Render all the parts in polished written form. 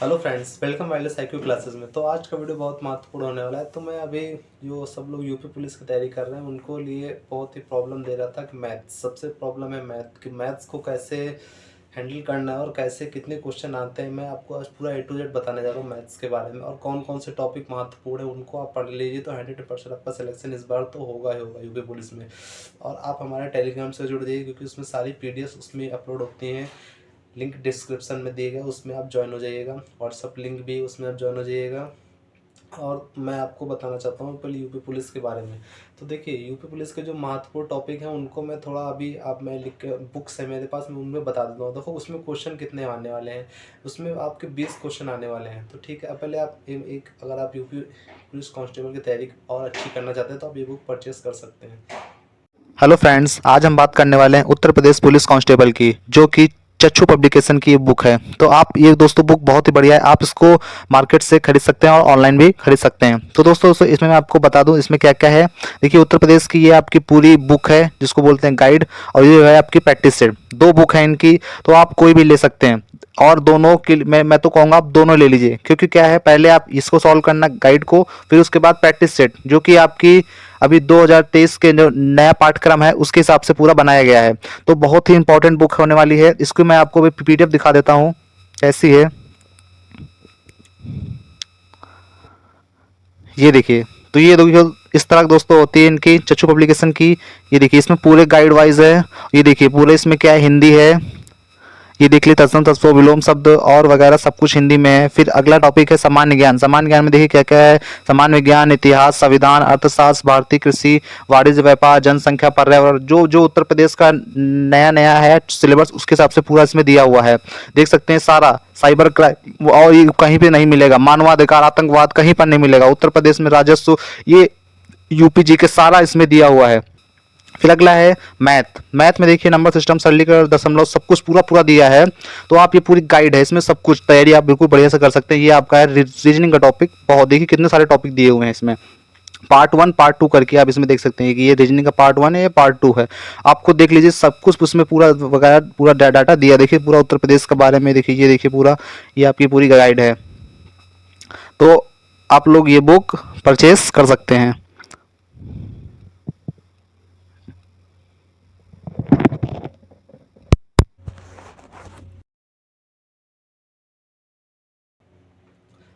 Hello friends, welcome wireless IQ classes में। तो आज का वीडियो बहुत महत्वपूर्ण होने वाला है। तो मैं अभी जो सब लोग यूपी पुलिस की तैयारी कर रहे हैं उनको लिए बहुत ही प्रॉब्लम दे रहा था कि मैथ्स सबसे प्रॉब्लम है। मैथ्स को कैसे हैंडल करना है और कैसे कितने क्वेश्चन आते हैं। मैं आपको आज पूरा A to Z बताने जा रहा हूँ मैथ्स के बारे में, और कौन कौन से टॉपिक महत्वपूर्ण है उनको आप पढ़ लीजिए। तो 100% आपका सिलेक्शन इस बार तो होगा ही होगा यूपी पुलिस में। और आप हमारे टेलीग्राम से जुड़ जाइए क्योंकि उसमें सारी PDF उसमें अपलोड होती हैं। लिंक डिस्क्रिप्शन में दिए गए, उसमें आप ज्वाइन हो जाइएगा। व्हाट्सअप लिंक भी उसमें आप ज्वाइन हो जाइएगा। और मैं आपको बताना चाहता हूँ पहले यूपी पुलिस के बारे में। तो देखिए, यूपी पुलिस के जो महत्वपूर्ण टॉपिक हैं उनको मैं थोड़ा अभी आप मैं लिख के बुक्स है मेरे पास, मैं उनमें बता देता हूँ। देखो उसमें क्वेश्चन कितने आने वाले हैं, उसमें आपके 20 क्वेश्चन आने वाले हैं। तो ठीक है, पहले आप एक अगर आप यूपी पुलिस कांस्टेबल की तैयारी और अच्छी करना चाहते हैं तो आप ये बुक परचेस कर सकते हैं। हेलो फ्रेंड्स, आज हम बात करने वाले हैं उत्तर प्रदेश पुलिस कांस्टेबल की, जो कि चच्चू पब्लिकेशन की बुक है। तो आप ये दोस्तों बुक बहुत ही बढ़िया है, आप इसको मार्केट से खरीद सकते हैं और ऑनलाइन भी खरीद सकते हैं। तो दोस्तों इसमें मैं आपको बता दूं इसमें क्या क्या है। देखिए, उत्तर प्रदेश की ये आपकी पूरी बुक है जिसको बोलते हैं गाइड, और ये है आपकी प्रैक्टिस सेट। दो बुक है इनकी, तो आप कोई भी ले सकते हैं। और दोनों के मैं तो कहूँगा आप दोनों ले लीजिए, क्योंकि क्या है, पहले आप इसको सॉल्व करना गाइड को, फिर उसके बाद प्रैक्टिस सेट जो कि आपकी अभी 2023 के जो नया पाठ्यक्रम है उसके हिसाब से पूरा बनाया गया है। तो बहुत ही इंपॉर्टेंट बुक होने वाली है। इसको मैं आपको भी PDF दिखा देता हूँ कैसी है। ये देखिए। तो ये देखिए, इस तरह दोस्तों होती है इनकी चच्चू पब्लिकेशन की। ये देखिए, इसमें पूरे गाइड वाइज है। ये देखिए पूरे इसमें क्या है, हिंदी है। ये देख ली तत्सम तत्सम विलोम शब्द और वगैरह सब कुछ हिंदी में है। फिर अगला टॉपिक है सामान्य ज्ञान। सामान्य ज्ञान में देखिए क्या क्या है। सामान्य विज्ञान, इतिहास, संविधान, अर्थशास्त्र, भारतीय कृषि, वाणिज्य, व्यापार, जनसंख्या, पर्यावरण, जो जो उत्तर प्रदेश का नया नया है सिलेबस उसके हिसाब से पूरा इसमें दिया हुआ है। देख सकते हैं सारा। साइबर क्राइम और ये कहीं पे नहीं मिलेगा। मानवाधिकार, आतंकवाद कहीं पर नहीं मिलेगा। उत्तर प्रदेश में राजस्व, ये UPG के सारा इसमें दिया हुआ है। फिर अगला है मैथ। मैथ में देखिए नंबर सिस्टम, सरलीकरण, दशमलव, सब कुछ पूरा पूरा दिया है। तो आप ये पूरी गाइड है, इसमें सब कुछ तैयारी आप बिल्कुल बढ़िया से कर सकते हैं। ये आपका है रीजनिंग का टॉपिक। बहुत देखिए कितने सारे टॉपिक दिए हुए हैं इसमें। पार्ट 1 पार्ट 2 करके आप इसमें देख सकते हैं कि ये रीजनिंग का पार्ट 1 है, ये पार्ट 2 है। आप खुद देख लीजिए, सब कुछ उसमें पूरा वगैरह पूरा डाटा दिया। देखिए पूरा उत्तर प्रदेश के बारे में देखिए, ये देखिए पूरा, ये आपकी पूरी गाइड है। तो आप लोग ये बुक परचेस कर सकते हैं।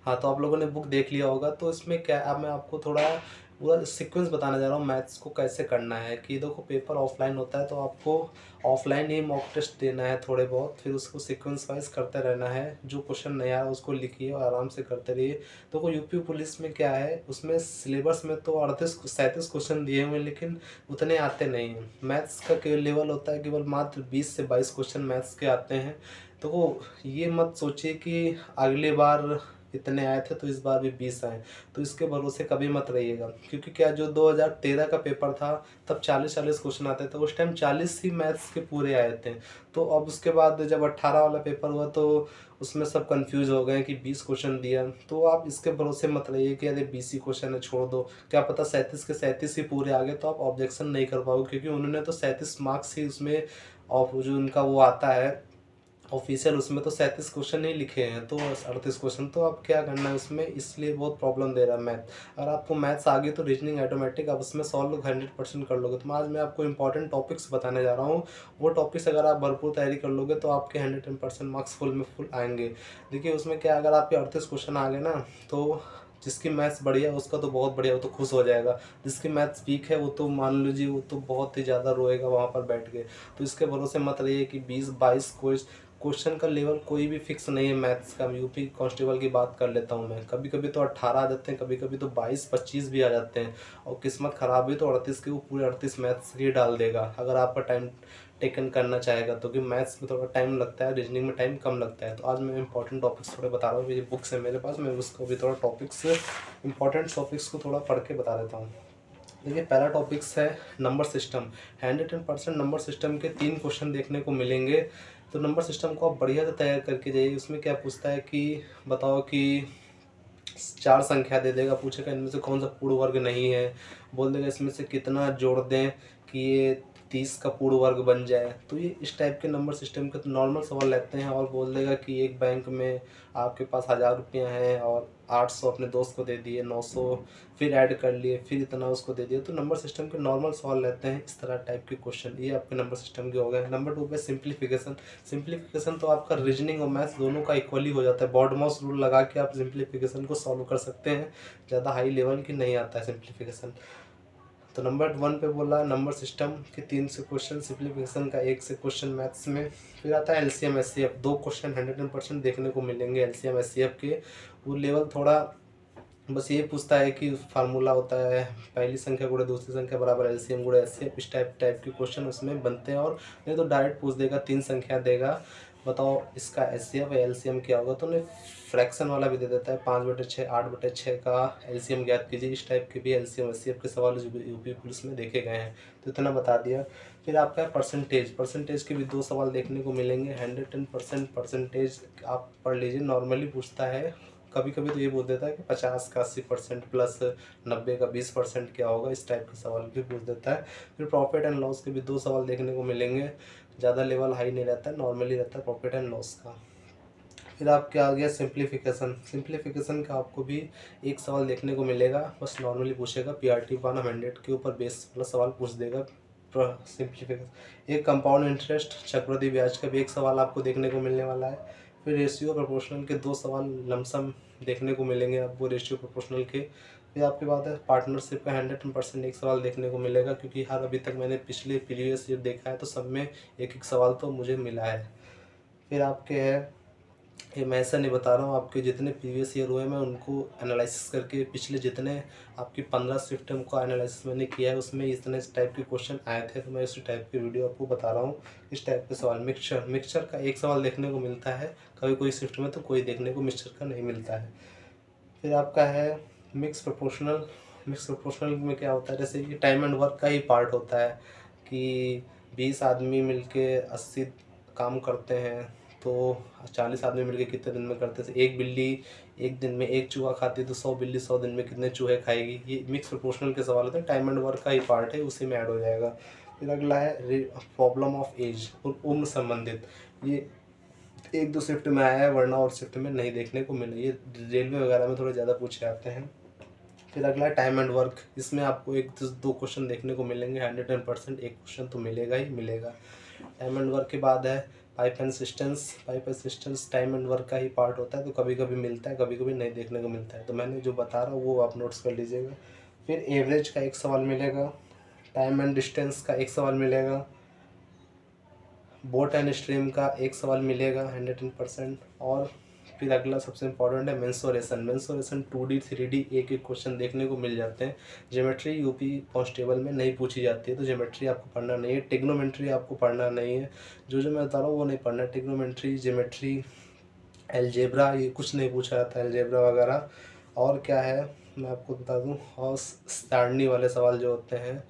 हाँ, तो आप लोगों ने बुक देख लिया होगा। तो इसमें क्या अब मैं आपको थोड़ा पूरा सीक्वेंस बताने जा रहा हूँ मैथ्स को कैसे करना है। कि देखो, पेपर ऑफलाइन होता है तो आपको ऑफलाइन ही मॉक टेस्ट देना है थोड़े बहुत, फिर उसको सीक्वेंस वाइज करते रहना है। जो क्वेश्चन नया है उसको लिखिए और आराम से करते रहिए। देखो यूपी पुलिस में क्या है, उसमें सिलेबस में तो 38 37 क्वेश्चन दिए हुए हैं, लेकिन उतने आते नहीं हैं। मैथ्स का केवल लेवल होता है, केवल मात्र 20 से 22 क्वेश्चन मैथ्स के आते हैं। तो वो ये मत सोचिए कि अगले बार इतने आए थे तो इस बार भी 20 आए। तो इसके भरोसे कभी मत रहिएगा, क्योंकि क्या, जो 2013 का पेपर था तब 40-40 क्वेश्चन आते थे। उस टाइम 40 ही मैथ्स के पूरे आए थे। तो अब उसके बाद जब 18 वाला पेपर हुआ तो उसमें सब कंफ्यूज हो गए कि 20 क्वेश्चन दिया। तो आप इसके भरोसे मत रहिए कि अरे 20 ही क्वेश्चन है, छोड़ दो। क्या पता 37 के 37 ही पूरे आ गए, तो आप ऑब्जेक्शन नहीं कर पाओगे, क्योंकि उन्होंने तो 37 मार्क्स ही उसमें, और जो उनका वो आता है ऑफिशियल, उसमें तो 37 क्वेश्चन ही लिखे हैं, तो 38 क्वेश्चन। तो अब क्या करना है उसमें, इसलिए बहुत प्रॉब्लम दे रहा है मैथ। अगर आपको मैथ्स आ गई तो रीजनिंग ऑटोमेटिक आप उसमें सॉल्व 100% कर लोगे। तो आज मैं आपको इंपॉर्टेंट टॉपिक्स बताने जा रहा हूँ। वो टॉपिक्स अगर आप भरपूर तैयारी कर लोगे तो आपके 110% मार्क्स फुल में फुल आएंगे। देखिए उसमें क्या, अगर आपके 38 क्वेश्चन आ गए ना, तो जिसकी मैथ्स बढ़िया है उसका तो बहुत बढ़िया, वो तो खुश हो जाएगा। जिसकी मैथ्स वीक है वो तो मान लीजिए वो तो बहुत ही ज़्यादा रोएगा वहाँ पर बैठ के। तो इसके भरोसे मत रहिए कि 20-22 क्वेश्चन का लेवल कोई भी फिक्स नहीं है मैथ्स का। यूपी कांस्टेबल की बात कर लेता हूँ मैं, कभी कभी तो 18 आ जाते हैं, कभी कभी तो 22-25 भी आ जाते हैं। और किस्मत ख़राब हुई तो 38 के वो पूरे 38 मैथ्स ही डाल देगा, अगर आपका टाइम टेकन करना चाहेगा तो। क्योंकि मैथ्स में थोड़ा टाइम लगता है, रीजनिंग में टाइम कम लगता है। तो आज मैं इंपॉर्टेंट टॉपिक्स थोड़े बता रहा हूँ, ये बुक्स है मेरे पास, मैं उसको भी थोड़ा टॉपिक्स, इंपॉर्टेंट टॉपिक्स को थोड़ा पढ़ के बता देता हूँ। देखिए पहला टॉपिक्स है नंबर सिस्टम। 110% नंबर सिस्टम के 3 क्वेश्चन देखने को मिलेंगे। तो नंबर सिस्टम को आप बढ़िया से तैयार करके जाइए। उसमें क्या पूछता है कि बताओ कि 4 संख्या दे देगा, पूछेगा इनमें से कौन सा पूर्ण वर्ग नहीं है, बोल देगा इसमें से कितना जोड़ दें कि ये 30 का पूर्ण वर्ग बन जाए। तो ये इस टाइप के नंबर सिस्टम के तो नॉर्मल सवाल रहते हैं। और बोल देगा कि एक बैंक में आपके पास 1000 रुपये हैं और 800 अपने दोस्त को दे दिए, 900 फिर ऐड कर लिए, फिर इतना उसको दे दिए। तो नंबर सिस्टम के नॉर्मल सवाल रहते हैं इस तरह टाइप के क्वेश्चन। ये आपके नंबर सिस्टम के हो गए। नंबर 2 पे सिंप्लीफिकेशन। सिंप्लीफिकेशन तो आपका रीजनिंग और मैथ्स दोनों का इक्वली हो जाता है। बॉडमॉस रूल लगा के आप सिंप्लीफिकेशन को सॉल्व कर सकते हैं। ज़्यादा हाई लेवल की नहीं आता है सिंप्लीफिकेशन। तो नंबर 1 पे बोला नंबर सिस्टम के 3 से क्वेश्चन, सिंप्लीफिकेशन का 1 से क्वेश्चन मैथ्स में। फिर आता है एलसीएम एचसीएफ। 2 क्वेश्चन 100% देखने को मिलेंगे एलसीएम एचसीएफ के। वो लेवल थोड़ा बस ये पूछता है कि फार्मूला होता है पहली संख्या गुणे दूसरी संख्या बराबर एलसीएम गुणे एचसीएफ। इस टाइप के क्वेश्चन उसमें बनते हैं। और नहीं तो डायरेक्ट पूछ देगा 3 संख्या देगा, बताओ इसका एचसीएफ या एलसीएम क्या होगा। तो उन्हें फ्रैक्शन वाला भी दे देता है 5/6 8/6 का एलसीएम ज्ञात कीजिए। इस टाइप के भी एलसीएम एचसीएफ के सवाल यूपी पुलिस में देखे गए हैं। तो इतना बता दिया। फिर आपका परसेंटेज के भी 2 सवाल देखने को मिलेंगे। 110% परसेंटेज आप पढ़ लीजिए। नॉर्मली पूछता है, कभी कभी तो ये बोल देता है कि 50 का 80% प्लस 90 का 20% क्या होगा। इस टाइप के सवाल भी पूछ देता है। फिर प्रॉफिट एंड लॉस के भी 2 सवाल देखने को मिलेंगे। ज़्यादा लेवल हाई नहीं रहता है, नॉर्मली रहता है प्रॉफिट एंड लॉस का। फिर आपके आ गया सिंप्लीफिकेशन का आपको भी 1 सवाल देखने को मिलेगा। बस नॉर्मली पूछेगा पीआरटी बनाम 100 के ऊपर बेस वाला सवाल पूछ देगा। सिंप्लीफिकेशन एक कंपाउंड इंटरेस्ट चक्रवृद्धि ब्याज का भी 1 सवाल आपको देखने को मिलने वाला है। फिर रेशियो प्रोपोर्शनल के 2 सवाल लमसम देखने को मिलेंगे आपको रेशियो प्रोपोर्शनल के। फिर आपके बाद है पार्टनरशिप का 100% 1 सवाल देखने को मिलेगा, क्योंकि हर अभी तक मैंने पिछले प्रीवियस ईयर देखा है तो सब में एक सवाल तो मुझे मिला है। फिर आपके है, ये मैं ऐसा नहीं बता रहा हूँ, आपके जितने प्रीवियस ईयर हुए मैं उनको एनालिसिस करके पिछले जितने आपकी 15 शिफ्ट को एनालिसिस मैंने किया है उसमें इतने टाइप के क्वेश्चन आए थे। तो मैं इसी टाइप की वीडियो आपको बता रहा हूँ। इस टाइप के सवाल मिक्सचर का 1 सवाल देखने को मिलता है कभी कोई शिफ्ट में, तो कोई देखने को मिक्सचर का नहीं मिलता है। फिर आपका है मिक्स प्रोपोर्शनल में क्या होता है, जैसे ये टाइम एंड वर्क का ही पार्ट होता है कि 20 आदमी मिलके 80 काम करते हैं तो 40 आदमी मिलके कितने दिन में करते हैं। एक बिल्ली एक दिन में 1 चूहा खाती है तो 100 बिल्ली 100 दिन में कितने चूहे खाएगी। ये मिक्स प्रोपोर्शनल के सवाल होते हैं, टाइम एंड वर्क का ही पार्ट है, उसी में ऐड हो जाएगा। फिर अगला है प्रॉब्लम ऑफ एज, उम्र संबंधित। ये 1-2 शिफ्ट में आया है वरना और शिफ्ट में नहीं देखने को मिले। ये रेलवे वगैरह में थोड़े ज़्यादा पूछे जाते हैं। फिर अगला टाइम एंड वर्क, इसमें आपको 1-2 क्वेश्चन देखने को मिलेंगे। 110% 1 क्वेश्चन तो मिलेगा ही मिलेगा। टाइम एंड वर्क के बाद है pipe and systems time and work का ही पार्ट होता है, तो कभी कभी मिलता है कभी कभी नहीं देखने को मिलता है। तो मैंने जो बता रहा हूँ वो आप नोट्स कर लीजिएगा। फिर एवरेज का 1 सवाल मिलेगा। टाइम एंड डिस्टेंस का 1 सवाल मिलेगा। बोट एंड स्ट्रीम का 1 सवाल मिलेगा 110%। और फिर अगला सबसे इम्पोर्टेंट है मेंसुरेशन 2D 3D एक क्वेश्चन देखने को मिल जाते हैं। ज्योमेट्री यूपी कांस्टेबल में नहीं पूछी जाती है, तो ज्योमेट्री आपको पढ़ना नहीं है। ट्रिग्नोमेट्री आपको पढ़ना नहीं है, जो मैं बता रहा हूँ वो नहीं पढ़ना। ट्रिग्नोमेट्री ज्योमेट्री अलजेब्रा ये कुछ नहीं पूछा जाता है, अलजेब्रा वगैरह। और क्या है मैं आपको बता दूँ, और सारणी वाले सवाल जो होते हैं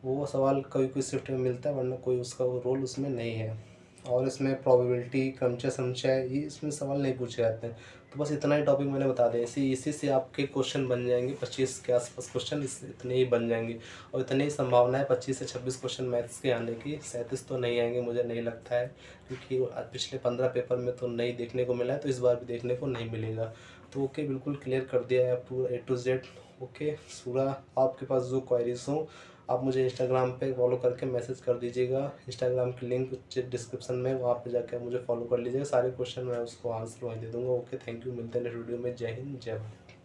वो सवाल कोई कोई शिफ्ट में मिलता है वरना कोई उसका रोल उसमें नहीं है। और इसमें प्रोबेबिलिटी क्रमशः संचय ये इसमें सवाल नहीं पूछे जाते हैं। तो बस इतना ही टॉपिक मैंने बता दिया। इसी से आपके क्वेश्चन बन जाएंगे 25 के आसपास क्वेश्चन, इससे इतने ही बन जाएंगे। और इतनी ही संभावना है 25 से 26 क्वेश्चन मैथ्स के आने की। 37 तो नहीं आएंगे मुझे नहीं लगता है, क्योंकि पिछले 15 पेपर में तो नहीं देखने को मिला है, तो इस बार भी देखने को नहीं मिलेगा। तो ओके, बिल्कुल क्लियर कर दिया है पूरा A to Z। ओके, पूरा आपके पास जो क्वायरीज हों आप मुझे इंस्टाग्राम पे फॉलो करके मैसेज कर दीजिएगा। इंस्टाग्राम की लिंक डिस्क्रिप्शन में, वहाँ पे जाकर मुझे फॉलो कर लीजिएगा। सारे क्वेश्चन मैं उसको आंसर वहीं दे दूँगा। ओके, थैंक यू, मिलते हैं नेक्स्ट वीडियो में। जय हिंद, जय भारत।